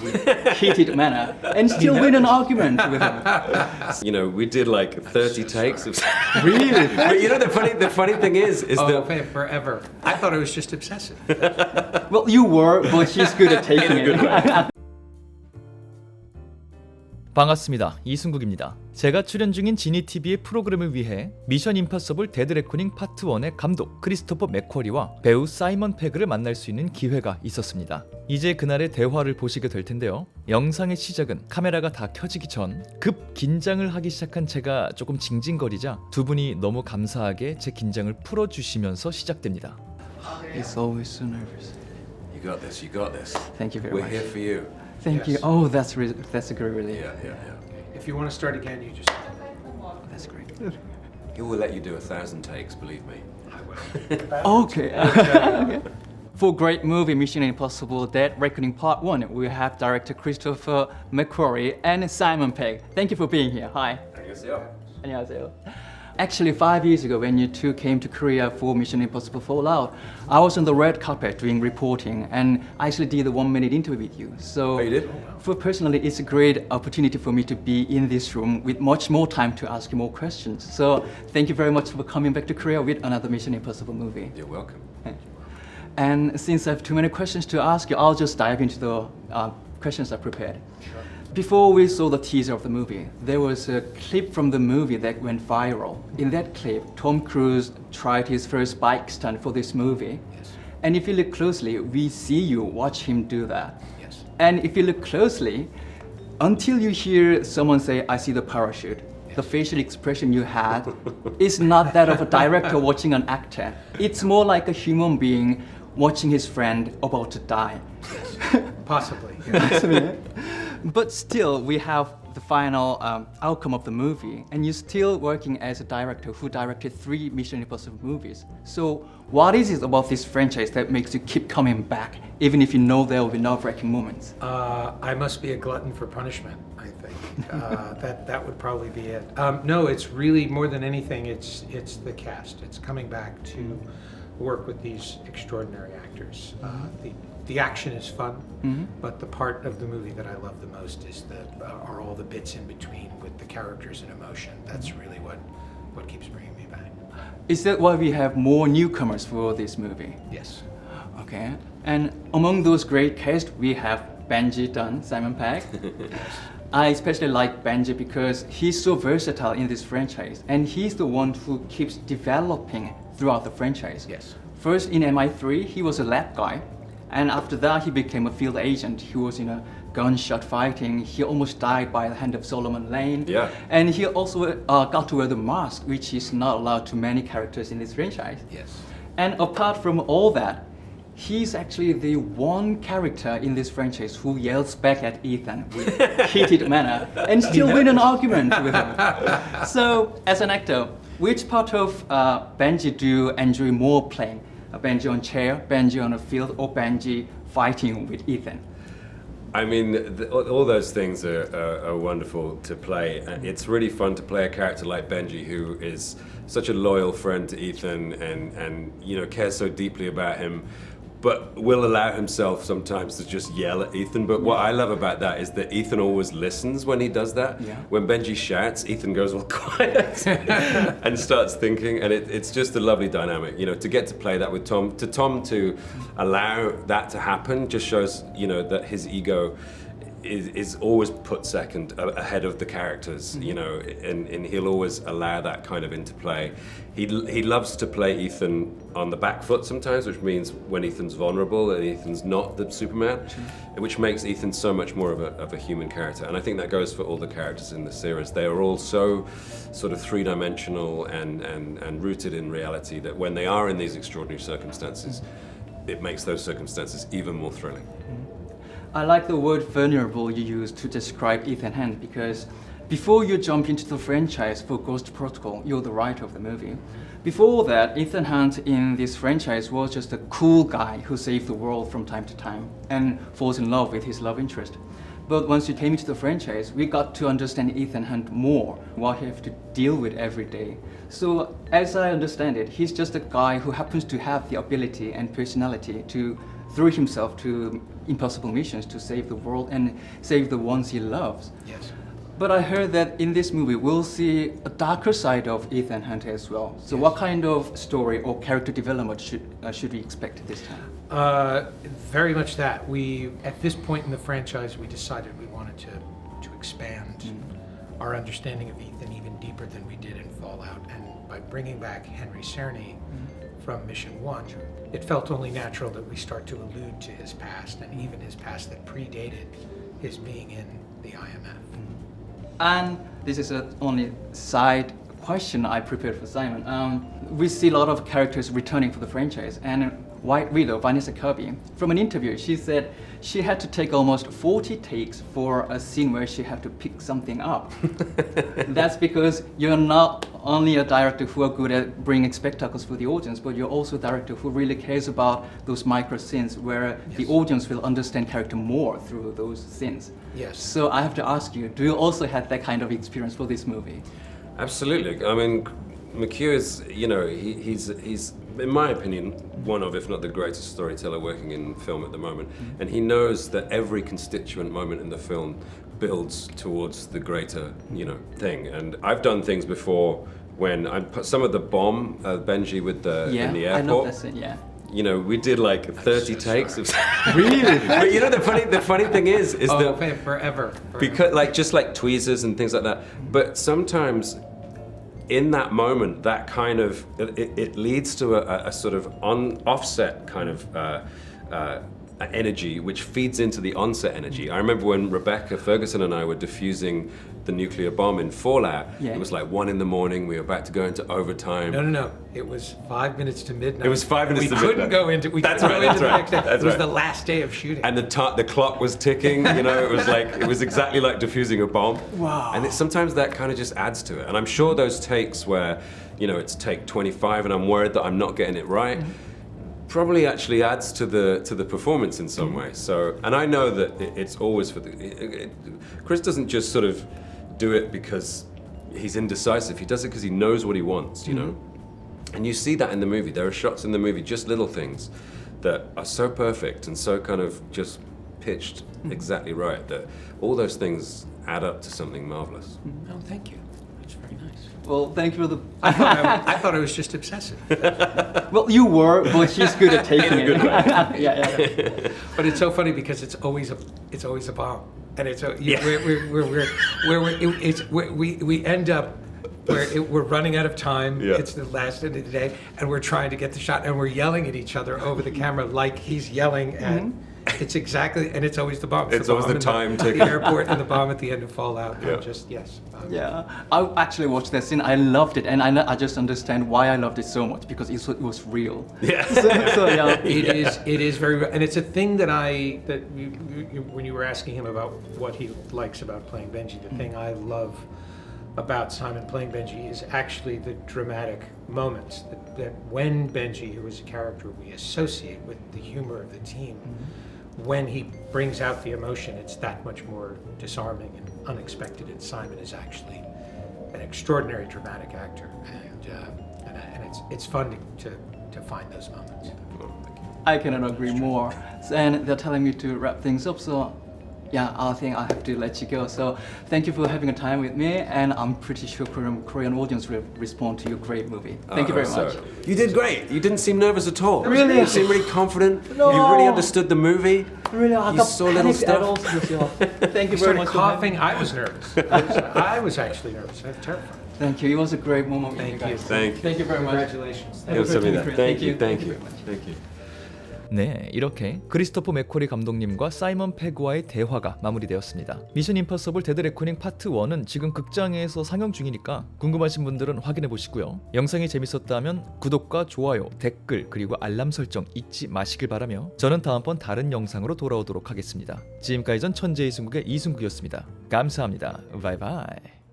with heated manner and still win an argument with him. You know, we did like 30 takes of. Really? But you know, the funny thing is that forever. I thought it was just obsessive. Well, you were, but he's good at taking it. 반갑습니다. 이승국입니다. 제가 출연 중인 지니TV의 프로그램을 위해 미션 임파서블 데드 레코닝 파트 1의 감독 크리스토퍼 맥쿼리와 배우 사이먼 페그를 만날 수 있는 기회가 있었습니다. 이제 그날의 대화를 보시게 될 텐데요. 영상의 시작은 카메라가 다 켜지기 전 급 긴장을 하기 시작한 제가 조금 징징거리자 두 분이 너무 감사하게 제 긴장을 풀어주시면서 시작됩니다. He's always so nervous. you got this, you got this. Thank you very We're much. here for you. Thank you. Yes. Oh, that's a great relief. Yeah. If you want to start again, you just. That's great. He will let you do 1,000 takes, believe me. I will. Okay. Okay. For great movie Mission Impossible Dead Reckoning Part 1, we have director Christopher McQuarrie and Simon Pegg. Thank you for being here. Hi. 안녕하세요. Actually, 5 years ago, when you two came to Korea for Mission Impossible Fallout, I was on the red carpet doing reporting, and I actually did a 1-minute interview with you. So, Oh, you did? for personally, it's a great opportunity for me to be in this room with much more time to ask you more questions. So, thank you very much for coming back to Korea with another Mission Impossible movie. You're welcome. And since I have too many questions to ask you, I'll just dive into the questions I prepared. Sure. Before we saw the teaser of the movie, there was a clip from the movie that went viral. In that clip, Tom Cruise tried his first bike stunt for this movie. Yes. And if you look closely, we see you watch him do that. Yes. And if you look closely, until you hear someone say, "I see the parachute," the facial expression you had is not that of a director watching an actor. It's more like a human being watching his friend about to die. Possibly. But still, we have the final outcome of the movie, and you're still working as a director who directed 3 Mission Impossible movies. So, what is it about this franchise that makes you keep coming back, even if you know there will be nerve-wracking moments? I must be a glutton for punishment, I think. That would probably be it. No, it's really more than anything. It's the cast. It's coming back to work with these extraordinary actors. The action is fun, but the part of the movie that I love the most is are all the bits in between with the characters and emotion. That's really what keeps bringing me back. Is that why we have more newcomers for this movie? Yes. Okay. And among those great cast, we have Benji Dunn, Simon Pegg. I especially like Benji because he's so versatile in this franchise, and he's the one who keeps developing throughout the franchise. Yes. First in MI3, he was a lab guy, and after that he became a field agent. He was in a gunshot fighting. He almost died by the hand of Solomon Lane. Yeah. And he also got to wear the mask, which is not allowed to many characters in this franchise. Yes. And apart from all that, he's actually the one character in this franchise who yells back at Ethan with heated manner and still win an argument with him. So, as an actor, which part of Benji do you enjoy more playing? Benji on chair, Benji on a field, or Benji fighting with Ethan? I mean, all those things are wonderful to play. It's really fun to play a character like Benji, who is such a loyal friend to Ethan and you know, cares so deeply about him, but will allow himself sometimes to just yell at Ethan. But what I love about that is that Ethan always listens when he does that. Yeah. When Benji shouts, Ethan goes all quiet and starts thinking, and it's just a lovely dynamic. You know, to get to play that with Tom, to allow that to happen just shows, you know, that his ego is always put second ahead of the characters, you know, and he'll always allow that kind of interplay. He loves to play Ethan on the back foot sometimes, which means when Ethan's vulnerable and Ethan's not the Superman, which makes Ethan so much more of a human character. And I think that goes for all the characters in the series. They are all so sort of three-dimensional and rooted in reality that when they are in these extraordinary circumstances, it makes those circumstances even more thrilling. I like the word vulnerable you used to describe Ethan Hunt because before you jump into the franchise for Ghost Protocol, you're the writer of the movie. Before that, Ethan Hunt in this franchise was just a cool guy who saved the world from time to time and falls in love with his love interest. But once you came into the franchise, we got to understand Ethan Hunt more, what he has to deal with every day. So, as I understand it, he's just a guy who happens to have the ability and personality to threw himself to impossible missions to save the world and save the ones he loves. Yes. But I heard that in this movie we'll see a darker side of Ethan Hunt as well. So what kind of story or character development should we expect this time? Very much that. We, at this point in the franchise, we decided we wanted to expand our understanding of Ethan even deeper than we did in Fallout. And by bringing back Henry Cerny from Mission 1, it felt only natural that we start to allude to his past, and even his past that predated his being in the IMF. And this is a only side question I prepared for Simon. We see a lot of characters returning for the franchise, and White Widow, Vanessa Kirby, from an interview, she said she had to take almost 40 takes for a scene where she had to pick something up. That's because you're not only a director who are good at bringing spectacles for the audience, but you're also a director who really cares about those micro scenes where the audience will understand character more through those scenes. Yes. So I have to ask you, do you also have that kind of experience for this movie? Absolutely. I mean, McHugh is, you know, he's in my opinion, one of, if not the greatest storyteller working in film at the moment. And he knows that every constituent moment in the film builds towards the greater, you know, thing. And I've done things before when I put some of the bomb, Benji with the in the airport. I love that scene, yeah. You know, we did like 30 takes of Really? But you know the funny thing is that Forever. because just like tweezers and things like that. But sometimes in that moment, that kind of it leads to a sort of offset kind of energy, which feeds into the onset energy. I remember when Rebecca Ferguson and I were diffusing the nuclear bomb in Fallout. Yeah. It was like 1 a.m. We were about to go into overtime. No. It was 5 minutes to midnight. It was 5 minutes to midnight. We couldn't go into. That's couldn't right, go into that's the right, next day. that's It was right. the last day of shooting. And the clock was ticking, you know, it was exactly like diffusing a bomb. Wow. And sometimes that kind of just adds to it. And I'm sure those takes where, you know, it's take 25 and I'm worried that I'm not getting it right, probably actually adds to the performance in some way. So, and I know that it's always for Chris doesn't just sort of do it because he's indecisive. He does it because he knows what he wants, you know? And you see that in the movie. There are shots in the movie, just little things that are so perfect and so kind of just pitched exactly right that all those things add up to something marvelous. Oh, thank you. That's very nice. Well, thank you for the... I thought I was just obsessive. Well, you were, but she's good at taking it. Yeah. But it's so funny because it's always a bomb, and it's we end up where we're running out of time. Yeah. It's the last end of the day, and we're trying to get the shot, and we're yelling at each other over the camera like he's yelling at. It's exactly, and it's always the bomb. It's always the time ticking. The airport and the bomb at the end of Fallout. Yeah. And just yes. Yeah, I actually watched that scene. I loved it, and I just understand why I loved it so much because it was real. Yeah. So yeah. It is very real, and it's a thing that when you were asking him about what he likes about playing Benji, the thing I love about Simon playing Benji is actually the dramatic moments that when Benji, who is a character we associate with the humor of the team, when he brings out the emotion, it's that much more disarming and unexpected. And Simon is actually an extraordinary dramatic actor, and it's fun to find those moments. I cannot agree more. And they're telling me to wrap things up, so yeah, I think I have to let you go. So thank you for having a time with me, and I'm pretty sure Korean audience will respond to your great movie. Thank you very much. You did great. You didn't seem nervous at all. Really? You seemed really confident. No. You really understood the movie. Really, I You got saw little panicked at all. stuff. Thank you He very started much. coughing. I was nervous. I was actually nervous. I was terrified. Thank you. It was a great moment with Thank you guys. you. Thank you. Thank you very much. Congratulations. Have a great 감사합니다. time. Thank you. Thank Thank you you. very much. Thank you. 네, 이렇게 크리스토퍼 맥쿼리 감독님과 사이먼 페그와의 대화가 마무리되었습니다. 미션 임파서블 데드 레코닝 파트 1은 지금 극장에서 상영 중이니까 궁금하신 분들은 확인해 보시고요. 영상이 재밌었다면 구독과 좋아요, 댓글 그리고 알람 설정 잊지 마시길 바라며 저는 다음번 다른 영상으로 돌아오도록 하겠습니다. 지금까지 전 천재 이승국의 이승국이었습니다. 감사합니다. 바이바이.